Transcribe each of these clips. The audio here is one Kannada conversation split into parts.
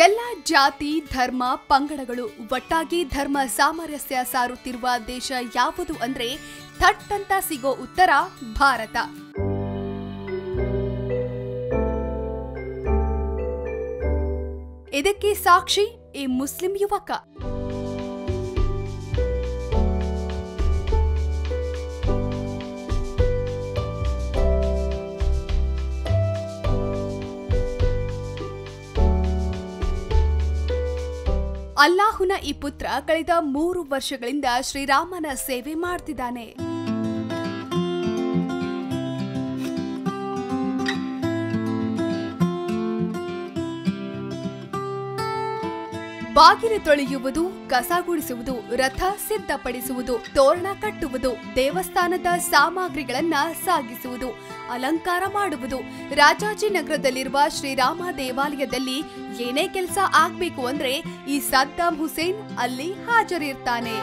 ಎಲ್ಲ ಜಾತಿ ಧರ್ಮ ಪಂಗಡಗಳು ಒಟ್ಟಾಗಿ ಧರ್ಮ ಸಾಮರಸ್ಯ ಸಾರುತ್ತಿರುವ ದೇಶ ಯಾವುದು ಅಂದ್ರೆ ಥಟ್ ಅಂತ ಸಿಗೋ ಉತ್ತರ ಭಾರತ. ಇದಕ್ಕೆ ಸಾಕ್ಷಿ ಈ ಮುಸ್ಲಿಂ ಯುವಕ. ಅಲ್ಲಾಹುನ ಈ ಪುತ್ರ ಕಳೆದ 3 ವರ್ಷಗಳಿಂದ ಶ್ರೀರಾಮನ ಸೇವೆ ಮಾಡ್ತಿದ್ದಾನೆ. ಬಾಗಿಲು ತೊಳೆಯುವುದು, ಕಸ ಗುಡಿಸುವುದು, ರಥ ಸಿದ್ಧಪಡಿಸುವುದು, ತೋರಣ ಕಟ್ಟುವುದು, ದೇವಸ್ಥಾನದ ಸಾಮಗ್ರಿಗಳನ್ನ ಸಾಗಿಸುವುದು, ಅಲಂಕಾರ ಮಾಡುವುದು. ರಾಜಾಜಿನಗರದಲ್ಲಿರುವ ಶ್ರೀರಾಮ ದೇವಾಲಯದಲ್ಲಿ ಏನೇ ಕೆಲಸ ಆಗ್ಬೇಕು ಅಂದ್ರೆ ಈ ಸದ್ದಾಂ ಹುಸೇನ್ ಅಲ್ಲಿ ಹಾಜರಿರ್ತಾನೆ.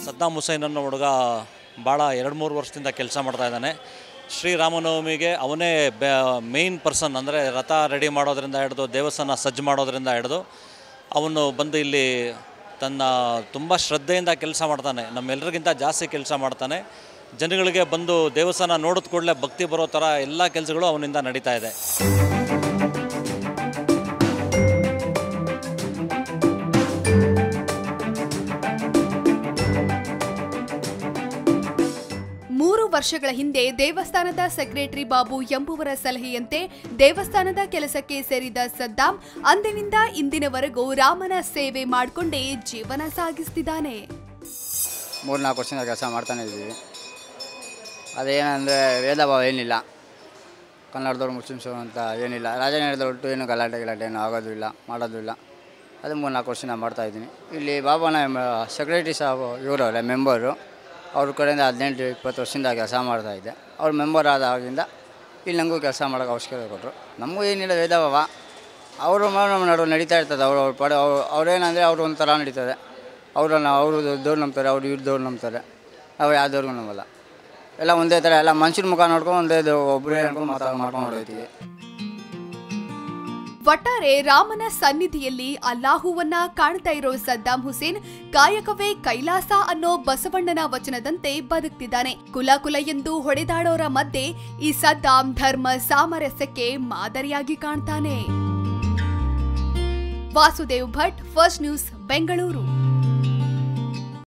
ಸದ್ದಾಂ ಹುಸೇನ್ ಅನ್ನೋ ಹುಡುಗ ಭಾಳ 2-3 ವರ್ಷದಿಂದ ಕೆಲಸ ಮಾಡ್ತಾ ಇದ್ದಾನೆ. ಶ್ರೀರಾಮನವಮಿಗೆ ಅವನೇ ಮೇನ್ ಪರ್ಸನ್, ಅಂದರೆ ರಥ ರೆಡಿ ಮಾಡೋದ್ರಿಂದ ಹಿಡಿದು ದೇವಸ್ಥಾನ ಸಜ್ಜು ಮಾಡೋದ್ರಿಂದ ಹಿಡಿದು ಅವನು ಬಂದು ಇಲ್ಲಿ ತನ್ನ ತುಂಬ ಶ್ರದ್ಧೆಯಿಂದ ಕೆಲಸ ಮಾಡ್ತಾನೆ. ನಮ್ಮೆಲ್ಲರಿಗಿಂತ ಜಾಸ್ತಿ ಕೆಲಸ ಮಾಡ್ತಾನೆ. ಜನಗಳಿಗೆ ಬಂದು ದೇವಸ್ಥಾನ ನೋಡಿದ ಕೂಡಲೇ ಭಕ್ತಿ ಬರೋ ಥರ ಎಲ್ಲ ಕೆಲಸಗಳು ಅವನಿಂದ ನಡೀತಾ ಇದೆ. ವರ್ಷಗಳ ಹಿಂದೆ ದೇವಸ್ಥಾನದ ಸೆಕ್ರೆಟರಿ ಬಾಬು ಎಂಬುವರ ಸಲಹೆಯಂತೆ ದೇವಸ್ಥಾನದ ಕೆಲಸಕ್ಕೆ ಸೇರಿದ ಸದ್ದಾಂ ಅಂದಿನಿಂದ ಇಂದಿನವರೆಗೂ ರಾಮನ ಸೇವೆ ಮಾಡಿಕೊಂಡೇ ಜೀವನ ಸಾಗಿಸ್ತಿದ್ದಾನೆ. 3-4 ವರ್ಷದಿಂದ ಕೆಲಸ ಮಾಡ್ತಾನೆ ಇದ್ದೀವಿ. ಅದೇನಂದರೆ ಭೇದ ಭಾವ ಏನಿಲ್ಲ, ಕನ್ನಡದವ್ರು ಮುಸ್ಲಿಮ್ಸು ಅಂತ ಏನಿಲ್ಲ. ರಾಜನಗರದೊಟ್ಟು ಏನು ಗಲಾಟೆ ಏನು ಆಗೋದಿಲ್ಲ, ಮಾಡೋದಿಲ್ಲ. ಅದು 3-4 ವರ್ಷದಿಂದ ಮಾಡ್ತಾಯಿದ್ದೀನಿ. ಇಲ್ಲಿ ಬಾಬಾನ ಸೆಕ್ರೆಟರಿ ಸಾಬ್ ಇವರವರೇ ಮೆಂಬರು, ಅವ್ರ ಕಡೆಯಿಂದ 18-20 ವರ್ಷದಿಂದ ಕೆಲಸ ಮಾಡ್ತಾಯಿದ್ದೆ. ಅವ್ರು ಮೆಂಬರ್ ಆದಾಗಿಂದ ಇಲ್ಲಿ ನನಗೂ ಕೆಲಸ ಮಾಡೋಕ್ಕೆ ಅವಶ್ಯಕತೆ ಕೊಟ್ಟರು. ನಮಗೂ ಏನಿಲ್ಲ ಭೇದ ಭಾವ, ಅವರು ನಮ್ಮ ನಡುವೆ ನಡೀತಾ ಇರ್ತದೆ. ಅವ್ರ ಪಡೆ ಅವ್ರೇನಂದರೆ ಅವರು ಒಂಥರ ನಡೀತದೆ. ಅವರು ದೇವ್ರು ನಂಬ್ತಾರೆ, ಅವ್ರು ಇವ್ರು ದೇವ್ರು ನಂಬ್ತಾರೆ. ನಾವು ಯಾವ ದೇವ್ರಿಗೂ ನಂಬಲ್ಲ. ಎಲ್ಲ ಒಂದೇ ಥರ, ಎಲ್ಲ ಮನುಷ್ಯನ ಮುಖ ನೋಡ್ಕೊಂಡು ಒಂದೇ ಒಬ್ಬರೇ ಮಾಡ್ಕೊಂಡು ಹೊರಡ್ತೀವಿ. ಒಟ್ಟಾರೆ ರಾಮನ ಸನ್ನಿಧಿಯಲ್ಲಿ ಅಲ್ಲಾಹುವನ್ನ ಕಾಣ್ತಾ ಇರೋ ಸದ್ದಾಂ ಹುಸೇನ್ ಕಾಯಕವೇ ಕೈಲಾಸ ಅನ್ನೋ ಬಸವಣ್ಣನ ವಚನದಂತೆ ಬದುಕ್ತಿದ್ದಾನೆ. ಕುಲ ಎಂದು ಹೊಡೆದಾಡೋರ ಮಧ್ಯೆ ಈ ಸದ್ದಾಂ ಧರ್ಮ ಸಾಮರಸ್ಯಕ್ಕೆ ಮಾದರಿಯಾಗಿ ಕಾಣ್ತಾನೆ. Vasudev Bhat, first news, Bengaluru.